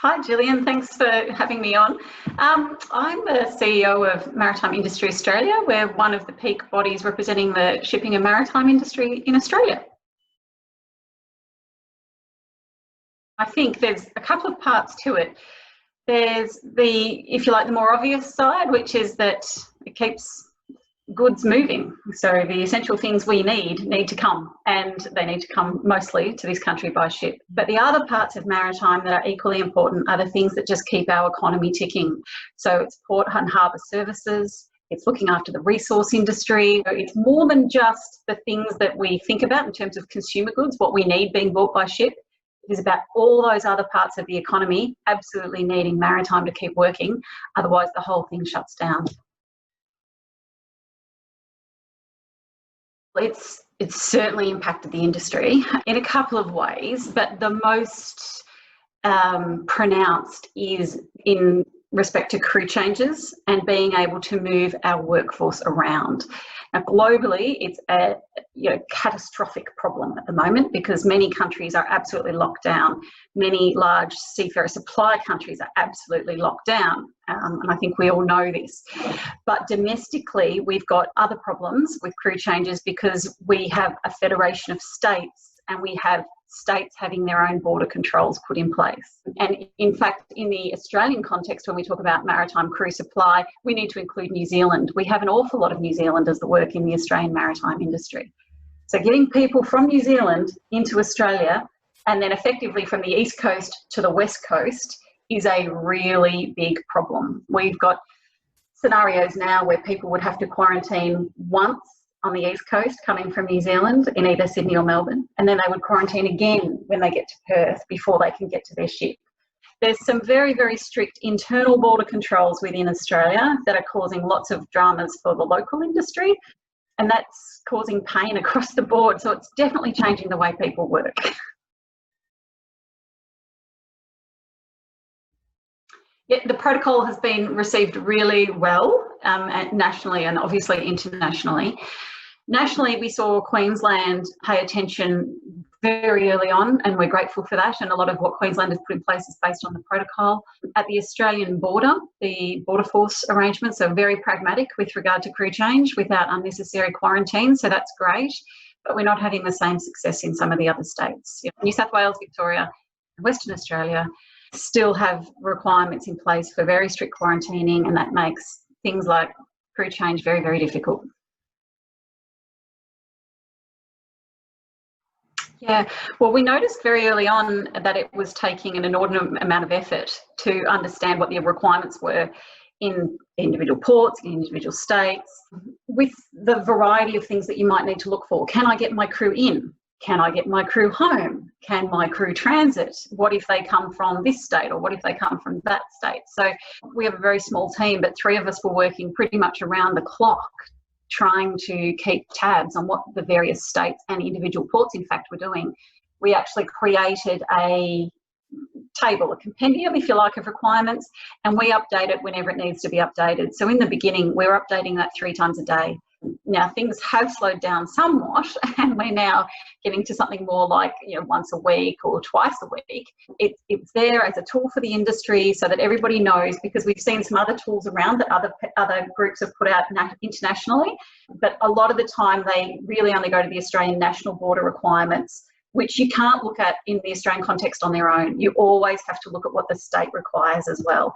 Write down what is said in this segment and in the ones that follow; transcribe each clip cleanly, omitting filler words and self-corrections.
Hi, Jillian. Thanks for having me on. I'm the CEO of Maritime Industry Australia. We're one of the peak bodies representing the shipping and maritime industry in Australia. I think there's a couple of parts to it. There's the, if you like, the more obvious side, which is that it keeps goods moving. So the essential things we need to come, and they need to come mostly to this country by ship. But the other parts of maritime that are equally important are the things that just keep our economy ticking. So it's port and harbour services, it's looking after the resource industry. It's more than just the things that we think about in terms of consumer goods, what we need being bought by ship. It is about all those other parts of the economy absolutely needing maritime to keep working, otherwise the whole thing shuts down. It's certainly impacted the industry in a couple of ways, but the most pronounced is in respect to crew changes and being able to move our workforce around. Now, globally, it's a catastrophic problem at the moment because many countries are absolutely locked down. Many large seafarer supply countries are absolutely locked down, and I think we all know this. But domestically, we've got other problems with crew changes because we have a federation of states and we have states having their own border controls put in place. And in fact, in the Australian context, when we talk about maritime crew supply, we need to include New Zealand. We have an awful lot of New Zealanders that work in the Australian maritime industry. So getting people from New Zealand into Australia and then effectively from the East Coast to the West Coast is a really big problem. We've got scenarios now where people would have to quarantine once on the East Coast coming from New Zealand in either Sydney or Melbourne, and then they would quarantine again when they get to Perth before they can get to their ship. There's some very, very strict internal border controls within Australia that are causing lots of dramas for the local industry, and that's causing pain across the board. So it's definitely changing the way people work. Yeah, the protocol has been received really well nationally and obviously internationally. Nationally, we saw Queensland pay attention very early on, and we're grateful for that. And a lot of what Queensland has put in place is based on the protocol. At the Australian border, the border force arrangements are very pragmatic with regard to crew change without unnecessary quarantine, so that's great. But we're not having the same success in some of the other states. New South Wales, Victoria, and Western Australia still have requirements in place for very strict quarantining, and that makes things like crew change very, very difficult. Yeah, well, we noticed very early on that it was taking an inordinate amount of effort to understand what the requirements were in individual ports, in individual states, with the variety of things that you might need to look for. Can I get my crew in? Can I get my crew home? Can my crew transit? What if they come from this state, or what if they come from that state? So we have a very small team, but 3 of us were working pretty much around the clock trying to keep tabs on what the various states and individual ports, in fact, were doing. We actually created a table, a compendium, if you like, of requirements, and we update it whenever it needs to be updated. So in the beginning, we were updating that 3 times a day. Now things have slowed down somewhat, and we're now getting to something more like once a week or twice a week. It's there as a tool for the industry so that everybody knows, because we've seen some other tools around that other groups have put out internationally, but a lot of the time they really only go to the Australian national border requirements, which you can't look at in the Australian context on their own. You always have to look at what the state requires as well.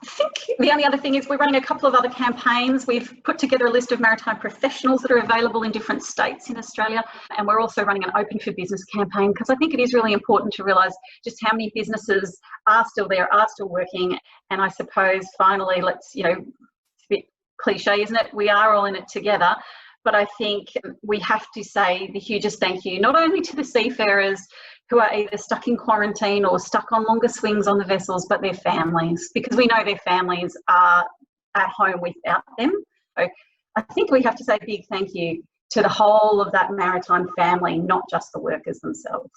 I think the only other thing is we're running a couple of other campaigns. We've put together a list of maritime professionals that are available in different states in Australia, and we're also running an Open for Business campaign, because I think it is really important to realise just how many businesses are still there, are still working. And I suppose finally, it's a bit cliche, isn't it? We are all in it together. But I think we have to say the hugest thank you, not only to the seafarers who are either stuck in quarantine or stuck on longer swings on the vessels, but their families, because we know their families are at home without them. So I think we have to say a big thank you to the whole of that maritime family, not just the workers themselves.